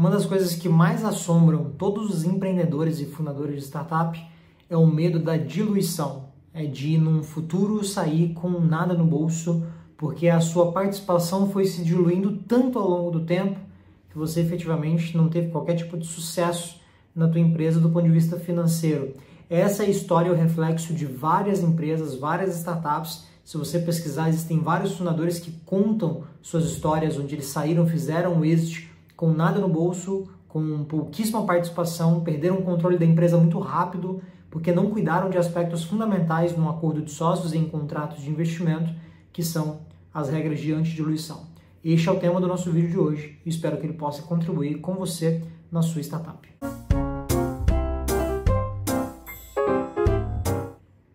Uma das coisas que mais assombram todos os empreendedores e fundadores de startup é o medo da diluição, de num futuro sair com nada no bolso, porque a sua participação foi se diluindo tanto ao longo do tempo que você efetivamente não teve qualquer tipo de sucesso na tua empresa do ponto de vista financeiro. Essa história é o reflexo de várias empresas, várias startups. Se você pesquisar, existem vários fundadores que contam suas histórias onde eles saíram, fizeram o exit com nada no bolso, com pouquíssima participação, perderam o controle da empresa muito rápido, porque não cuidaram de aspectos fundamentais no acordo de sócios e em contratos de investimento, que são as regras de antidiluição. Este é o tema do nosso vídeo de hoje e espero que ele possa contribuir com você na sua startup.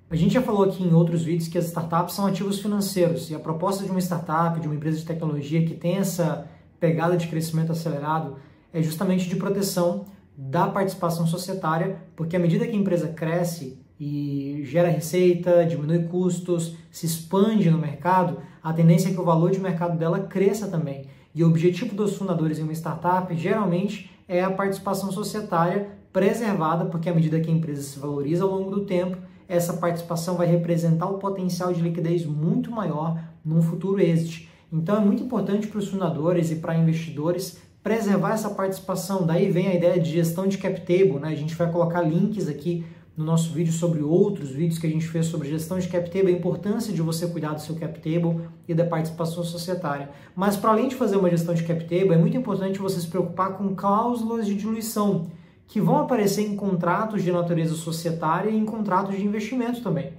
A gente já falou aqui em outros vídeos que as startups são ativos financeiros e a proposta de uma startup, de uma empresa de tecnologia que tem essa pegada de crescimento acelerado é justamente de proteção da participação societária, porque à medida que a empresa cresce e gera receita, diminui custos, se expande no mercado, a tendência é que o valor de mercado dela cresça também. E o objetivo dos fundadores em uma startup geralmente é a participação societária preservada, porque à medida que a empresa se valoriza ao longo do tempo, essa participação vai representar um potencial de liquidez muito maior num futuro exit. Então é muito importante para os fundadores e para investidores preservar essa participação. Daí vem a ideia de gestão de cap table, né? A gente vai colocar links aqui no nosso vídeo sobre outros vídeos que a gente fez sobre gestão de cap table, a importância de você cuidar do seu cap table e da participação societária. Mas para além de fazer uma gestão de cap table, é muito importante você se preocupar com cláusulas de diluição, que vão aparecer em contratos de natureza societária e em contratos de investimento também.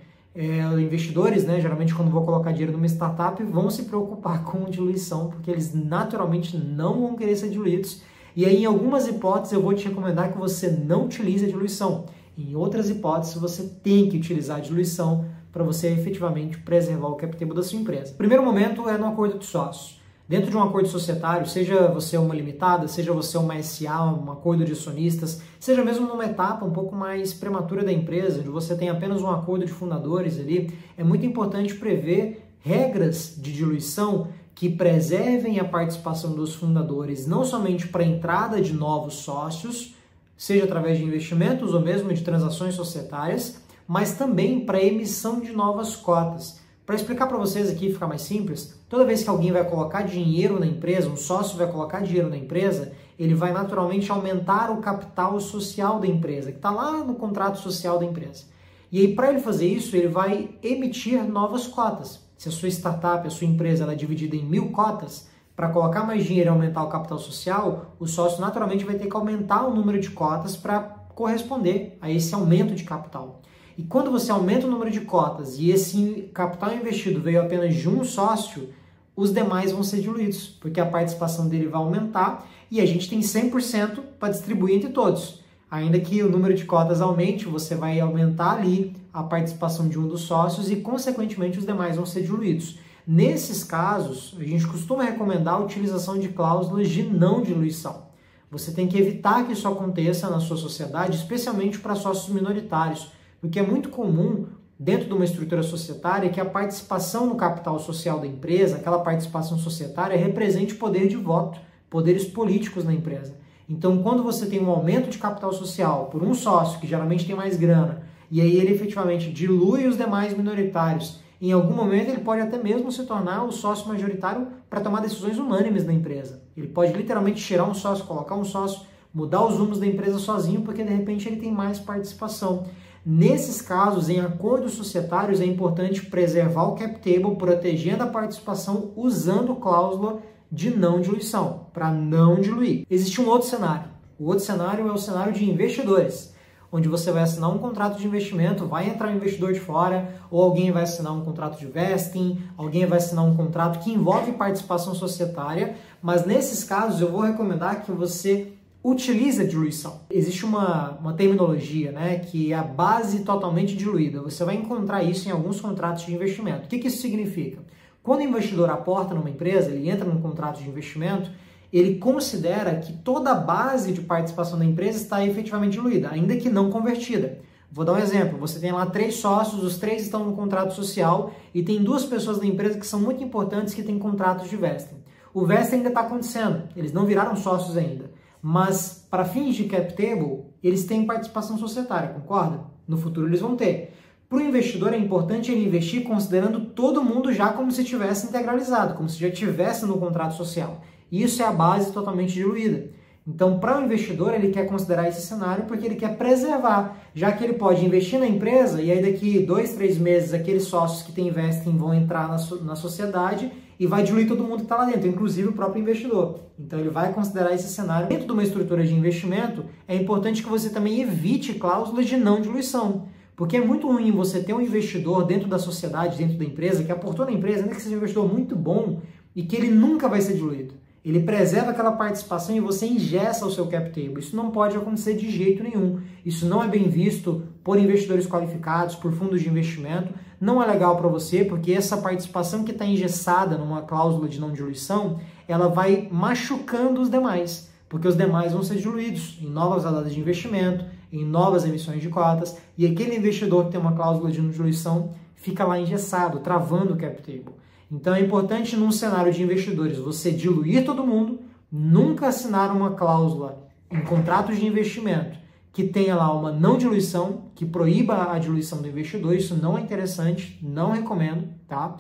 Investidores, né, geralmente quando vão colocar dinheiro numa startup, vão se preocupar com diluição, porque eles naturalmente não vão querer ser diluídos. E aí, em algumas hipóteses, eu vou te recomendar que você não utilize a diluição. Em outras hipóteses, você tem que utilizar a diluição para você efetivamente preservar o cap table da sua empresa. O primeiro momento é no acordo de sócios. Dentro de um acordo societário, seja você uma limitada, seja você uma SA, um acordo de acionistas, seja mesmo numa etapa um pouco mais prematura da empresa, onde você tem apenas um acordo de fundadores ali, é muito importante prever regras de diluição que preservem a participação dos fundadores, não somente para a entrada de novos sócios, seja através de investimentos ou mesmo de transações societárias, mas também para a emissão de novas cotas. Para explicar para vocês aqui, ficar mais simples, toda vez que alguém vai colocar dinheiro na empresa, um sócio vai colocar dinheiro na empresa, ele vai naturalmente aumentar o capital social da empresa, que está lá no contrato social da empresa. E aí, para ele fazer isso, ele vai emitir novas cotas. Se a sua startup, a sua empresa, ela é dividida em 1000 cotas, para colocar mais dinheiro e aumentar o capital social, o sócio naturalmente vai ter que aumentar o número de cotas para corresponder a esse aumento de capital. E quando você aumenta o número de cotas e esse capital investido veio apenas de um sócio, os demais vão ser diluídos, porque a participação dele vai aumentar e a gente tem 100% para distribuir entre todos. Ainda que o número de cotas aumente, você vai aumentar ali a participação de um dos sócios e, consequentemente, os demais vão ser diluídos. Nesses casos, a gente costuma recomendar a utilização de cláusulas de não diluição. Você tem que evitar que isso aconteça na sua sociedade, especialmente para sócios minoritários, porque é muito comum, dentro de uma estrutura societária, que a participação no capital social da empresa, aquela participação societária, represente poder de voto, poderes políticos na empresa. Então, quando você tem um aumento de capital social por um sócio, que geralmente tem mais grana, e aí ele efetivamente dilui os demais minoritários, em algum momento ele pode até mesmo se tornar o sócio majoritário para tomar decisões unânimes na empresa. Ele pode literalmente tirar um sócio, colocar um sócio, mudar os rumos da empresa sozinho, porque de repente ele tem mais participação. Nesses casos, em acordos societários, é importante preservar o cap table, protegendo a participação usando cláusula de não diluição, para não diluir. Existe um outro cenário. O outro cenário é o cenário de investidores, onde você vai assinar um contrato de investimento, vai entrar um investidor de fora, ou alguém vai assinar um contrato de vesting, alguém vai assinar um contrato que envolve participação societária, mas nesses casos eu vou recomendar que você utiliza a diluição. Existe uma terminologia, né, que é a base totalmente diluída. Você vai encontrar isso em alguns contratos de investimento. O que isso significa? Quando o investidor aporta numa empresa, ele entra num contrato de investimento, ele considera que toda a base de participação da empresa está efetivamente diluída, ainda que não convertida. Vou dar um exemplo. Você tem lá 3 sócios, os 3 estão no contrato social e tem 2 pessoas da empresa que são muito importantes que têm contratos de vesting. O vesting ainda está acontecendo, eles não viraram sócios ainda. Mas, para fins de cap table, eles têm participação societária, concorda? No futuro eles vão ter. Para o investidor é importante ele investir considerando todo mundo já como se tivesse integralizado, como se já tivesse no contrato social. E isso é a base totalmente diluída. Então, para o investidor, ele quer considerar esse cenário porque ele quer preservar, já que ele pode investir na empresa e aí daqui 2, 3 meses aqueles sócios que investem vão entrar na sociedade e vai diluir todo mundo que está lá dentro, inclusive o próprio investidor. Então, ele vai considerar esse cenário. Dentro de uma estrutura de investimento, é importante que você também evite cláusulas de não diluição. Porque é muito ruim você ter um investidor dentro da sociedade, dentro da empresa, que aportou na empresa, ainda que seja um investidor muito bom e que ele nunca vai ser diluído. Ele preserva aquela participação e você engessa o seu cap table. Isso não pode acontecer de jeito nenhum. Isso não é bem visto por investidores qualificados, por fundos de investimento. Não é legal para você, porque essa participação que está engessada numa cláusula de não diluição, ela vai machucando os demais, porque os demais vão ser diluídos em novas rodadas de investimento, em novas emissões de cotas, e aquele investidor que tem uma cláusula de não diluição fica lá engessado, travando o cap table. Então é importante, num cenário de investidores, você diluir todo mundo, nunca assinar uma cláusula em contratos de investimento que tenha lá uma não diluição, que proíba a diluição do investidor. Isso não é interessante, não recomendo, tá?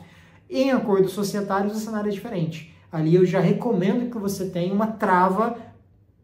Em acordos societários, o cenário é diferente. Ali eu já recomendo que você tenha uma trava,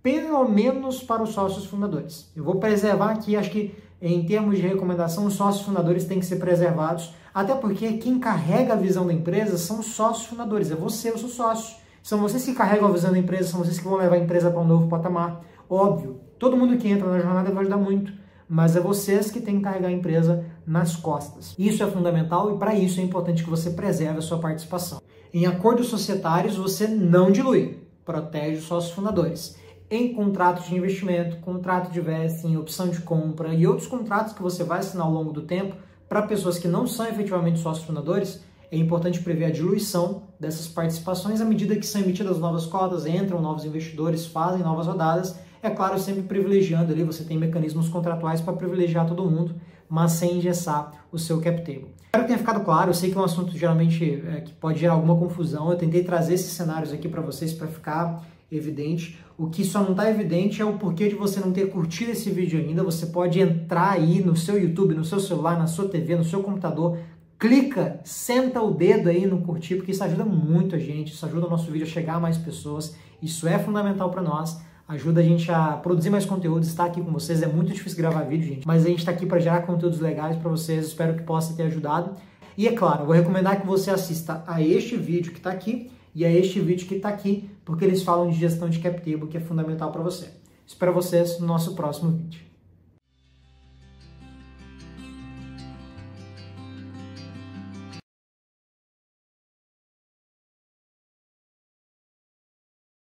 pelo menos para os sócios fundadores. Eu vou preservar aqui, acho que em termos de recomendação, os sócios fundadores têm que ser preservados, até porque quem carrega a visão da empresa são os sócios fundadores, é você, eu sou sócio. São vocês que carregam a visão da empresa, são vocês que vão levar a empresa para um novo patamar. Óbvio, todo mundo que entra na jornada vai ajudar muito, mas é vocês que têm que carregar a empresa nas costas. Isso é fundamental e para isso é importante que você preserve a sua participação. Em acordos societários, você não dilui, protege os sócios fundadores. Em contratos de investimento, contrato de vesting, opção de compra e outros contratos que você vai assinar ao longo do tempo, para pessoas que não são efetivamente sócios fundadores, é importante prever a diluição dessas participações à medida que são emitidas novas cotas, entram novos investidores, fazem novas rodadas. É claro, sempre privilegiando ali, você tem mecanismos contratuais para privilegiar todo mundo, mas sem engessar o seu cap table. Espero que tenha ficado claro. Eu sei que é um assunto geralmente que pode gerar alguma confusão. Eu tentei trazer esses cenários aqui para vocês para ficar evidente. O que só não está evidente é o porquê de você não ter curtido esse vídeo ainda. Você pode entrar aí no seu YouTube, no seu celular, na sua TV, no seu computador, clica, senta o dedo aí no curtir, porque isso ajuda muito a gente, isso ajuda o nosso vídeo a chegar a mais pessoas, isso é fundamental para nós, ajuda a gente a produzir mais conteúdo, estar aqui com vocês. É muito difícil gravar vídeo, gente, mas a gente está aqui para gerar conteúdos legais para vocês, espero que possa ter ajudado. E é claro, eu vou recomendar que você assista a este vídeo que está aqui e a este vídeo que está aqui, porque eles falam de gestão de cap table, que é fundamental para você. Espero vocês no nosso próximo vídeo.